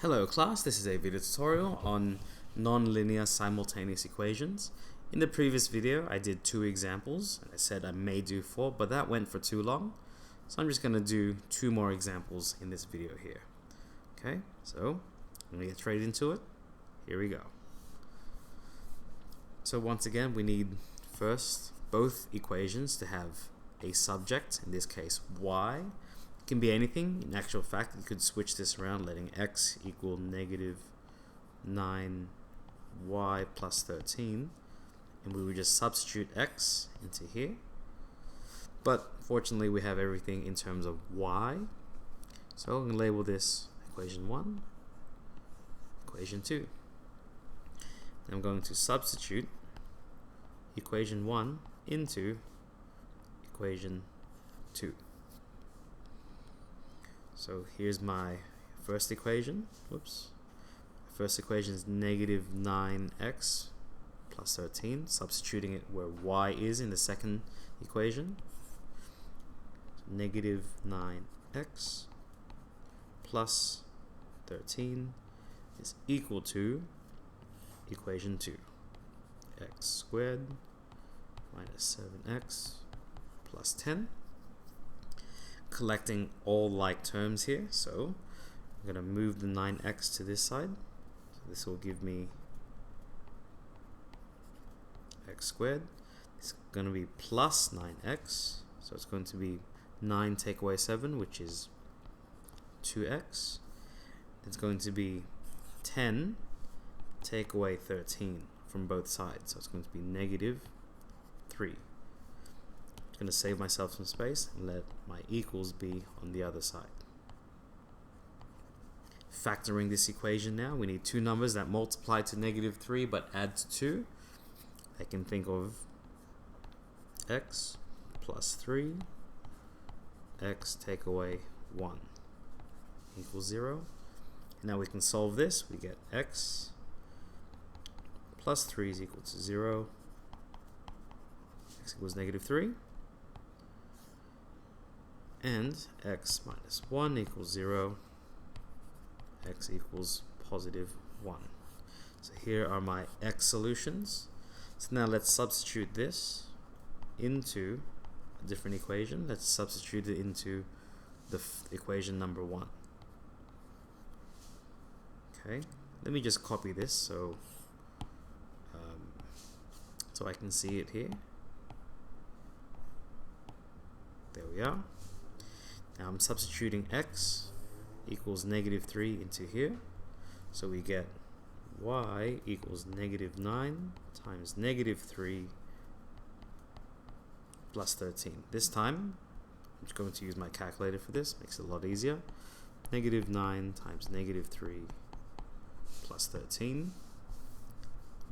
Hello class, this is a video tutorial on nonlinear simultaneous equations. In the previous video I did 2 examples and I said I may do 4, but that went for too long, so I'm just going to do 2 more examples in this video here. Okay, so I'm going to get straight into it. Here we go. So once again we need first both equations to have a subject, in this case y. Can be anything. In actual fact, you could switch this around, letting x equal negative 9y plus 13, and we would just substitute x into here. But fortunately we have everything in terms of y, so I'm going to label this equation 1, equation 2. And I'm going to substitute equation 1 into equation 2. So here's my first equation. First equation is negative 9x plus 13, substituting it where y is in the second equation. So negative 9x plus 13 is equal to equation 2. X squared minus 7x plus 10. Collecting all like terms here, so I'm going to move the 9x to this side. So this will give me x squared. It's going to be plus 9x, so it's going to be 9 take away 7, which is 2x. It's going to be 10 take away 13 from both sides, so it's going to be negative 3. Going to save myself some space and let my equals be on the other side. Factoring this equation now, we need 2 numbers that multiply to negative 3 but add to 2. I can think of x plus 3, x take away 1 equals 0. Now we can solve this. We get x plus 3 is equal to 0, x equals negative 3. And x minus 1 equals 0, x equals positive 1. So here are my x solutions. So now let's substitute this into a different equation. Let's substitute it into the equation number 1. Okay, let me just copy this so I can see it here. There we are. Now I'm substituting x equals negative 3 into here, so we get y equals negative 9 times negative 3 plus 13. This time I'm just going to use my calculator for this, makes it a lot easier. Negative 9 times negative 3 plus 13,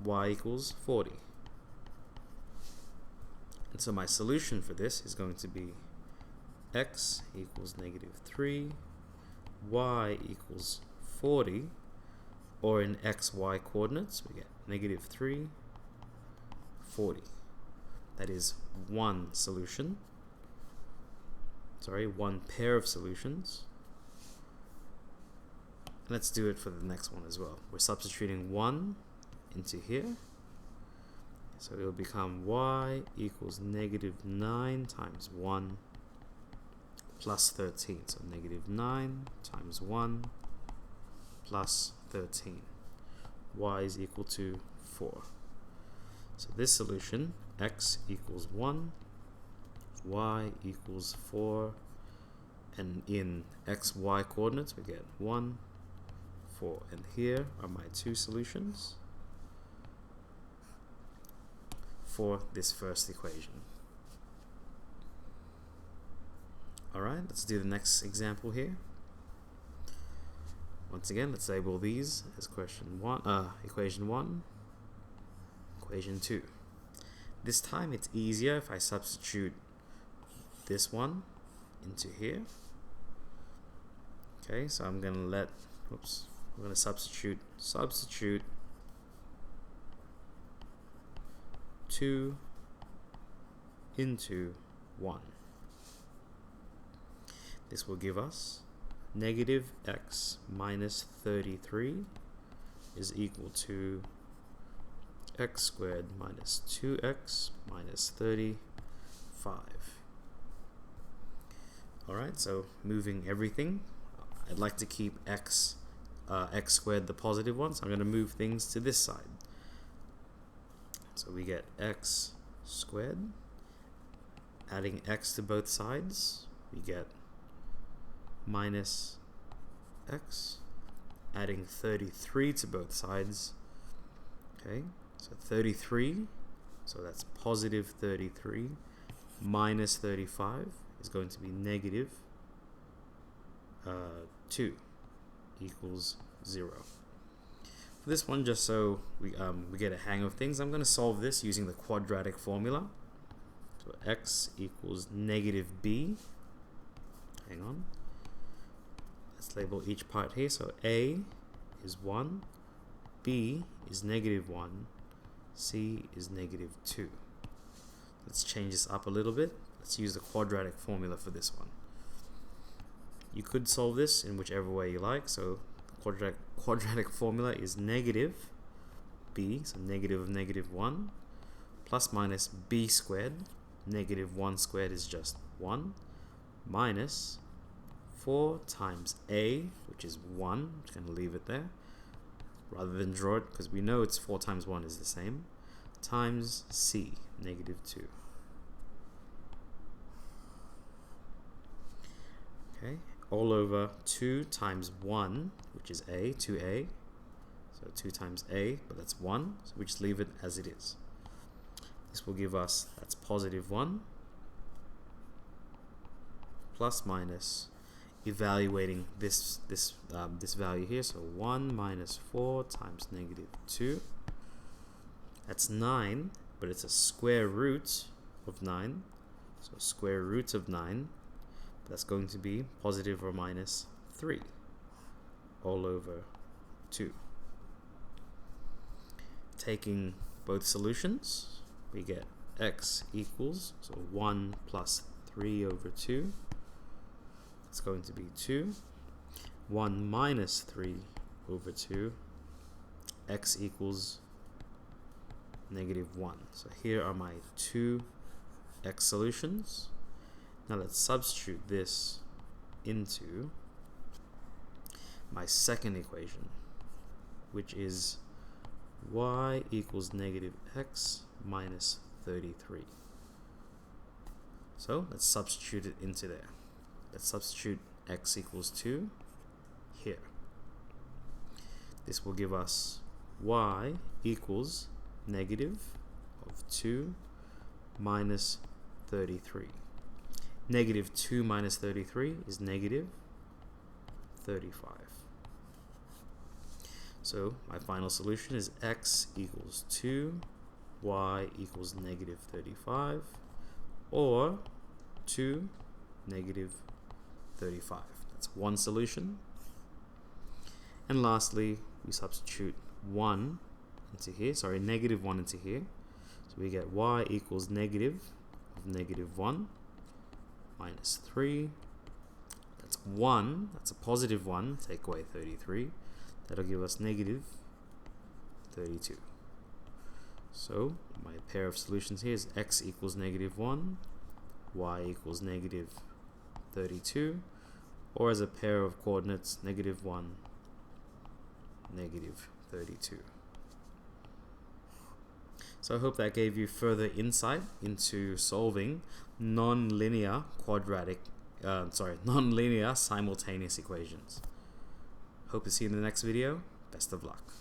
y equals 40. And so my solution for this is going to be x equals negative 3, y equals 40, or in xy coordinates we get negative 3, 40. That is one solution. One pair of solutions. Let's do it for the next one as well. We're substituting 1 into here. So it will become y equals negative 9 times 1 plus 13. So negative 9 times 1 plus 13. Y is equal to 4. So this solution, x equals 1, y equals 4, and in xy coordinates we get 1, 4. And here are my 2 solutions for this first equation. Alright, let's do the next example here. Once again, let's label these as equation 1, equation 2. This time it's easier if I substitute this one into here. Okay, so I'm gonna we're gonna substitute 2 into 1. This will give us negative x minus 33 is equal to x squared minus 2x minus 35. Alright, so moving everything, I'd like to keep x squared the positive one, so I'm going to move things to this side. So we get x squared, adding x to both sides, we get minus x, adding 33 to both sides, okay, so 33, so that's positive 33, minus 35 is going to be negative 2 equals 0. For this one, just so we get a hang of things, I'm going to solve this using the quadratic formula. So x equals negative b. Hang on. Let's label each part here. So a is 1, b is negative 1, c is negative 2. Let's change this up a little bit. Let's use the quadratic formula for this one. You could solve this in whichever way you like. So the quadratic formula is negative b, so negative of negative 1, plus minus b squared, negative 1 squared is just 1, minus 4 times a, which is 1, I'm just going to leave it there, rather than draw it, because we know it's 4 times 1 is the same, times c, negative 2. Okay, all over 2 times 1, which is a, 2a, so 2 times a, but that's 1, so we just leave it as it is. This will give us, that's positive 1, plus minus, evaluating this value here, so 1 minus 4 times negative 2, that's 9, but it's a square root of 9, so square root of 9, that's going to be positive or minus 3 all over 2. Taking both solutions, we get x equals, so 1 plus 3 over 2, it's going to be 2. 1 minus 3 over 2, x equals negative 1. So here are my two x solutions. Now let's substitute this into my second equation, which is y equals negative x minus 33. So let's substitute it into there. Let's substitute x equals 2 here. This will give us y equals negative of 2 minus 33. Negative 2 minus 33 is negative 35. So my final solution is x equals 2, y equals negative 35, or 2, negative 35. That's one solution. And lastly, we substitute 1 into here, sorry, negative 1 into here. So we get y equals negative of negative 1 minus 3. That's 1, that's a positive 1, take away 33. That'll give us negative 32. So my pair of solutions here is x equals negative 1, y equals negative 32, or as a pair of coordinates, negative 1, negative 32. So I hope that gave you further insight into solving non-linear simultaneous equations. Hope to see you in the next video. Best of luck.